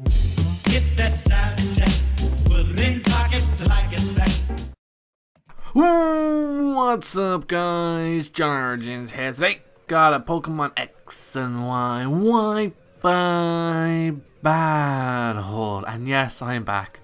Get that style check, put it in pockets till I get back. What's up, guys? JohnOrigins here. Today, got a Pokemon X and Y Wi-Fi battle, and yes, I am back.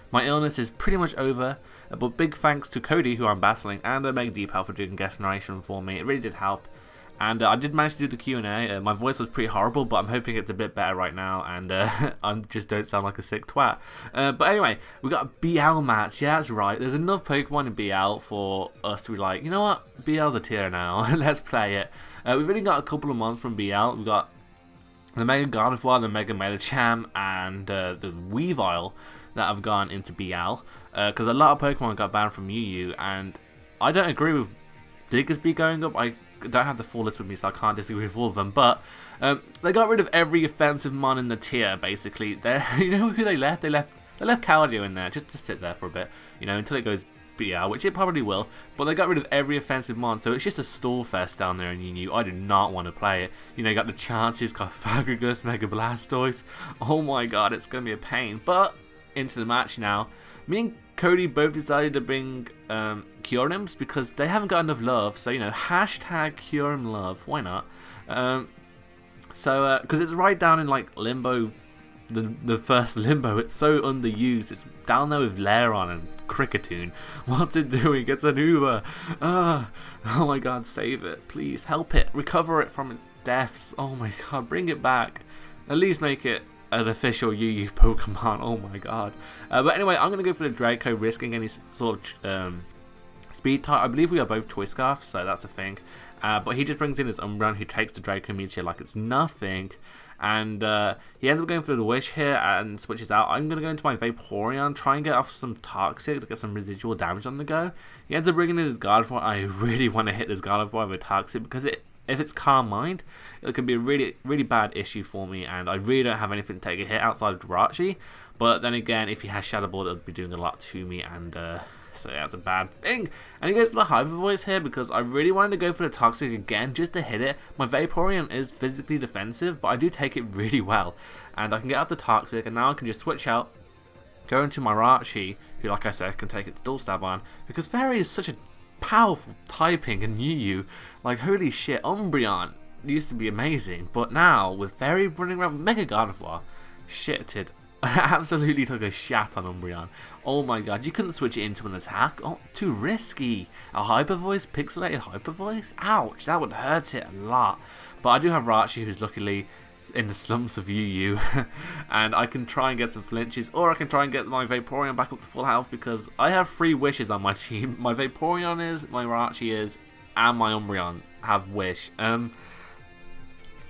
My illness is pretty much over, but big thanks to Cody, who I'm battling, and Mega Deepal for doing guest narration for me. It really did help. And I did manage to do the Q&A. My voice was pretty horrible, but I'm hoping it's a bit better right now, and I just don't sound like a sick twat. But anyway, we got a BL match. Yeah, that's right. There's enough Pokemon in BL for us to be like, you know what? BL's a tier now. Let's play it. We've only got a couple of months from BL. We've got the Mega Gardevoir, the Mega Medicham, and the Weavile that have gone into BL. Because a lot of Pokemon got banned from UU, and I don't agree with Diggersby going up. I don't have the full list with me, so I can't disagree with all of them, but they got rid of every offensive mon in the tier, basically. You know who they left? They left Caldio in there, just to sit there for a bit, you know, until it goes BL, which it probably will, but they got rid of every offensive mon, so it's just a stall fest down there in UU. I do not want to play it. You know, you got the chances, got Fagrigus, Mega Blastoise. Oh my god, it's going to be a pain. But into the match now. Me and Cody both decided to bring Kyurems because they haven't got enough love, so you know, hashtag Kyurem love, why not? Because it's right down in like Limbo, the first Limbo, it's so underused. It's down there with Lairon and Cricketune. What's it doing? It's an Uber. Oh my god, save it, please, help it, recover it from its deaths. Oh my god, bring it back, at least make it an official UU Pokemon. Oh my god. But anyway, I'm going to go for the Draco, risking any sort of speed type. I believe we are both Choice Scarfs, so that's a thing. But he just brings in his Umbreon, who takes the Draco Meteor like it's nothing. And he ends up going for the Wish here and switches out. I'm going to go into my Vaporeon, try and get off some Toxic to get some residual damage on the go. He ends up bringing in his Gardevoir. I really want to hit this Gardevoir with Toxic because if it's Calm Mind, it could be a really bad issue for me, and I really don't have anything to take a hit outside of Jirachi. But then again, if he has Shadow Ball, it'll be doing a lot to me, and so yeah, it's a bad thing. And he goes for the Hyper Voice here because I really wanted to go for the Toxic again just to hit it. My Vaporeon is physically defensive, but I do take it really well, and I can get out the Toxic, and now I can just switch out, go into my Jirachi, who, like I said, can take its Dual Stab on, because Fairy is such a powerful typing in UU. Like, holy shit, Umbreon used to be amazing, but now with Fairy running around, Mega Gardevoir shitted. Absolutely took a shat on Umbreon. Oh my god, you couldn't switch it into an attack. Oh, too risky. A Hyper Voice, pixelated Hyper Voice? Ouch, that would hurt it a lot. But I do have Rachi, who's luckily in the slumps of UU, and I can try and get some flinches, or I can try and get my Vaporeon back up to full health because I have 3 wishes on my team. My Vaporeon is, my Rachi is, and my Umbreon have wish.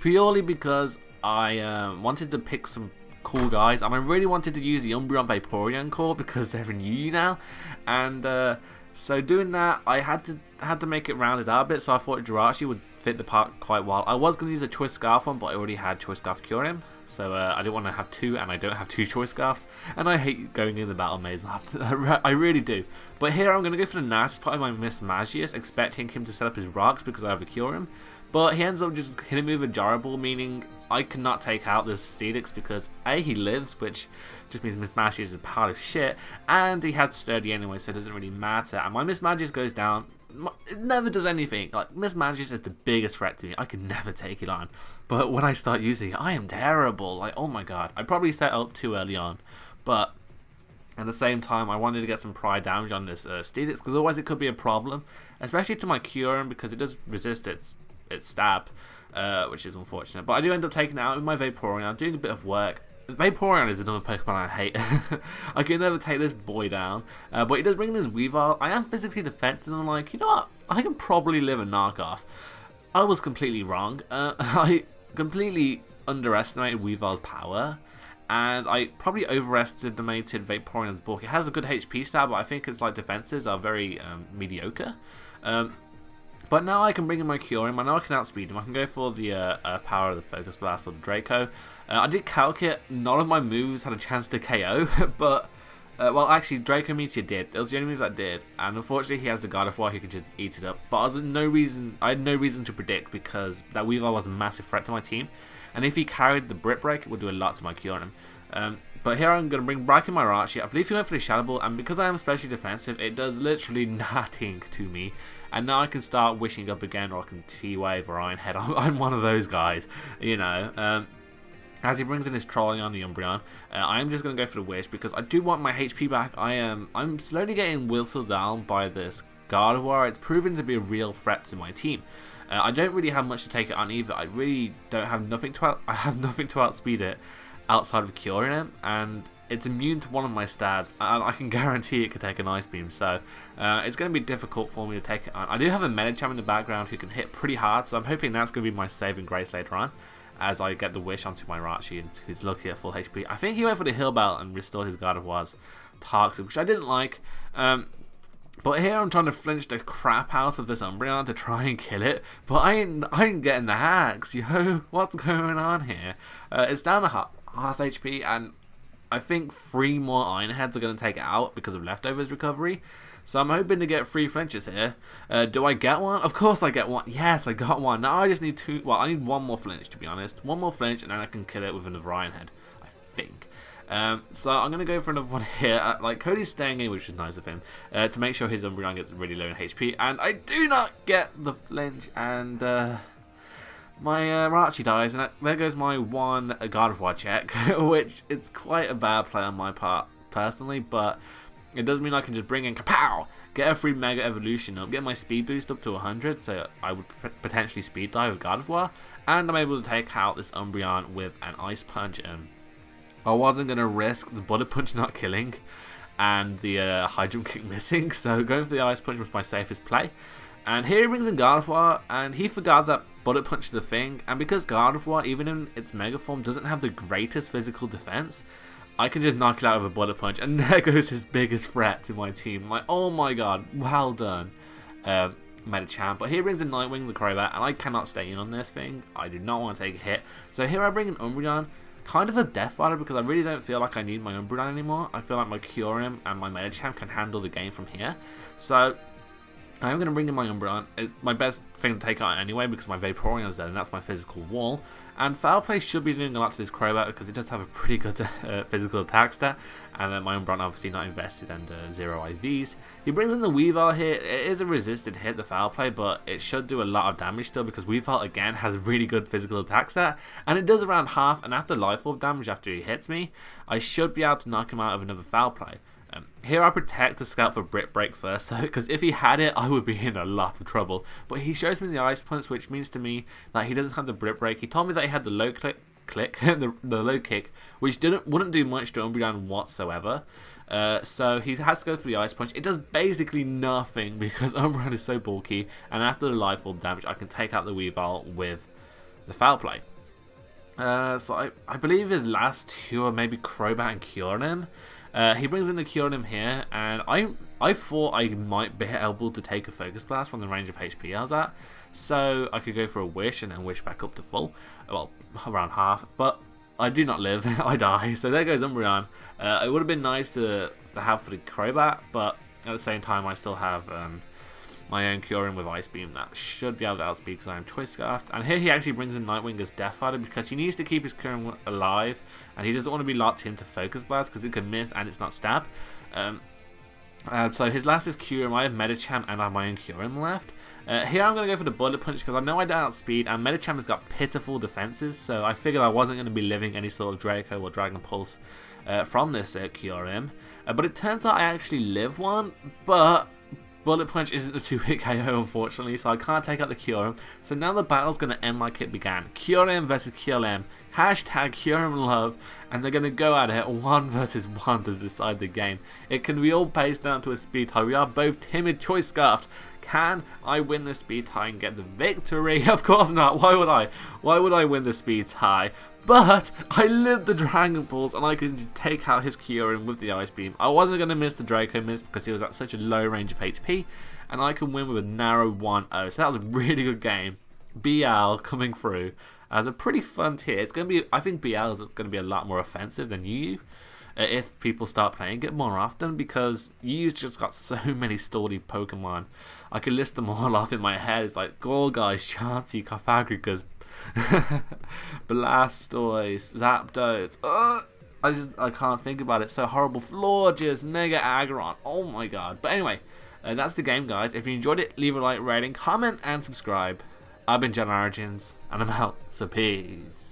Purely because I wanted to pick some cool guys, and I really wanted to use the Umbreon Vaporeon core because they're in UU now, and so doing that, I had to make it rounded out a bit, so I thought Jirachi would fit the part quite well. I was going to use a Choice Scarf one, but I already had Choice Scarf Kyurem, so I didn't want to have 2, and I don't have 2 Choice Scarfs, and I hate going in the Battle Maze. I really do. But here I'm going to go for the nicest part of my Miss Magius, expecting him to set up his rocks because I have a Kyurem. But he ends up just hitting me with a Jarable, meaning I cannot take out this Steelix because A, he lives, which just means Miss Magius is a pile of shit, and he had Sturdy anyway, so it doesn't really matter. And my Miss Magius goes down. It never does anything. Like, Miss Magius is the biggest threat to me. I can never take it on. But when I start using it, I am terrible. Like, oh my god. I probably set up too early on. But at the same time, I wanted to get some prior damage on this Steelix, because otherwise it could be a problem. Especially to my Kyurem, because it does resist its stab, which is unfortunate. But I do end up taking it out with my Vaporeon, doing a bit of work. Vaporeon is another Pokemon I hate. I can never take this boy down. But he does bring in his Weavile. I am physically defensive, and I'm like, you know what? I can probably live a knockoff. I was completely wrong. I completely underestimated Weavile's power, and I probably overestimated Vaporeon's bulk. It has a good HP stat, but I think its like defenses are very mediocre. But now I can bring in my Kyurem, I know I can outspeed him, I can go for the power of the Focus Blast or the Draco. I did calculate, none of my moves had a chance to KO, but, well actually Draco Meteor did, it was the only move that did, and unfortunately he has the Gardevoir who can just eat it up, but I had no reason to predict because that Weavile was a massive threat to my team, and if he carried the Brick Break it would do a lot to my Kyurem. But here I'm going to bring back in my Rachi. I believe he went for the Shadow Ball, and because I am especially defensive, it does literally nothing to me. And now I can start wishing up again, or I can T-Wave or Iron Head. I'm one of those guys, you know. As he brings in his Trolling on the Umbreon, I am just going to go for the Wish because I do want my HP back. I'm slowly getting whittled down by this Gardevoir. It's proven to be a real threat to my team. I don't really have much to take it on either. I really don't have nothing to outspeed it outside of curing him, and it's immune to one of my stabs, and I can guarantee it could take an Ice Beam, so it's going to be difficult for me to take it on. I do have a Medicham in the background who can hit pretty hard, so I'm hoping that's going to be my saving grace later on as I get the Wish onto my Rachi, who's lucky at full HP. I think he went for the Hill Belt and restored his Gardevoir's Toxic, which I didn't like. But here I'm trying to flinch the crap out of this Umbreon to try and kill it, but I ain't getting the hacks, yo. What's going on here? It's down to half HP, and I think 3 more Iron Heads are going to take it out because of Leftovers recovery. So I'm hoping to get 3 flinches here. Do I get one? Of course I get one. Yes, I got one. Now I just need 2. Well, I need 1 more flinch, to be honest. 1 more flinch, and then I can kill it with another Iron Head, I think. So I'm going to go for another one here. Like, Cody's staying in, which is nice of him, to make sure his Umbreon gets really low in HP. And I do not get the flinch, and my Rachi dies, and there goes my 1 Gardevoir check, which is quite a bad play on my part, personally, but it does mean I can just bring in Kapow, get a free Mega Evolution up, get my speed boost up to 100, so I would potentially speed dive with Gardevoir, and I'm able to take out this Umbreon with an Ice Punch. I wasn't going to risk the Bullet Punch not killing and the High Jump Kick missing, so going for the Ice Punch was my safest play. And here he brings in Gardevoir, and he forgot that Bullet Punch is a thing, and because Gardevoir, even in its Mega form, doesn't have the greatest physical defense, I can just knock it out with a Bullet Punch, and there goes his biggest threat to my team. Like, oh my god, well done, Medicham. But here brings in Nightwing, the Crobat, and I cannot stay in on this thing. I do not want to take a hit. So here I bring in Umbreon, kind of a Death Fighter, because I really don't feel like I need my Umbreon anymore. I feel like my Kyurem and my Medicham can handle the game from here. So I'm going to bring in my Umbreon. It's my best thing to take out anyway because my Vaporeon is dead, and that's my physical wall. And Foul Play should be doing a lot to this Crobat because it does have a pretty good physical attack stat. And then my Umbreon obviously not invested, and 0 IVs. He brings in the Weavile here. It is a resisted hit, the Foul Play, but it should do a lot of damage still because Weavile again has really good physical attack stat. And it does around half, and after Life Orb damage after he hits me, I should be able to knock him out of another Foul Play. Here I protect the Scout for Brick Break first, though, because if he had it, I would be in a lot of trouble. But he shows me the Ice Punch, which means to me that he doesn't have the Brick Break. He told me that he had the low click, the low kick, which wouldn't do much to Umbreon whatsoever. So he has to go for the Ice Punch. It does basically nothing because Umbreon is so bulky, and after the Life Orb damage, I can take out the Weavile with the Foul Play. So I believe his last 2 are maybe Crobat and Kyurem. He brings in the Kyurem here, and I thought I might be able to take a Focus Blast from the range of HP I was at, so I could go for a Wish and then Wish back up to full, well, around half, but I do not live, I die, so there goes Umbreon. It would have been nice to have for the Crobat, but at the same time I still have my own Kyurem with Ice Beam that should be able to outspeed because I am Choice Scarfed. And here he actually brings in Nightwing as Death Fighter because he needs to keep his Kyurem alive, and he doesn't want to be locked into Focus Blast because it can miss and it's not stab. So his last is Kyurem. I have Medicham and I have my own Kyurem left. Here I'm going to go for the Bullet Punch because I know I don't outspeed, and Medicham has got pitiful defenses, so I figured I wasn't going to be living any sort of Draco or Dragon Pulse from this Kyurem. But it turns out I actually live one, but Bullet Punch isn't a 2-hit KO, unfortunately, so I can't take out the Kyurem. So now the battle's going to end like it began. Kyurem versus Kyurem. Hashtag Kyurem love. And they're going to go at it 1 versus 1 to decide the game. It can be all paced down to a speed tie. We are both timid, Choice Scarfed. Can I win the speed tie and get the victory? Of course not. Why would I? Why would I win the speed tie? But I lived the Dragon Balls, and I could take out his Kyurem with the Ice Beam. I wasn't going to miss the Draco Miss because he was at such a low range of HP, and I can win with a narrow 1-0. So that was a really good game. BL coming through as a pretty fun tier. It's going to be, I think BL is going to be a lot more offensive than Yu if people start playing it more often, because Yu's just got so many sturdy Pokemon. I could list them all off in my head. It's like Golguys, Chansey, Cofagrigas, Blastoise, Zapdos. I can't think about it. So horrible. Florges, Mega Aggron. Oh my god. But anyway, that's the game, guys. If you enjoyed it, leave a like, rating, comment, and subscribe. I've been JohnOrigins, and I'm out. So peace.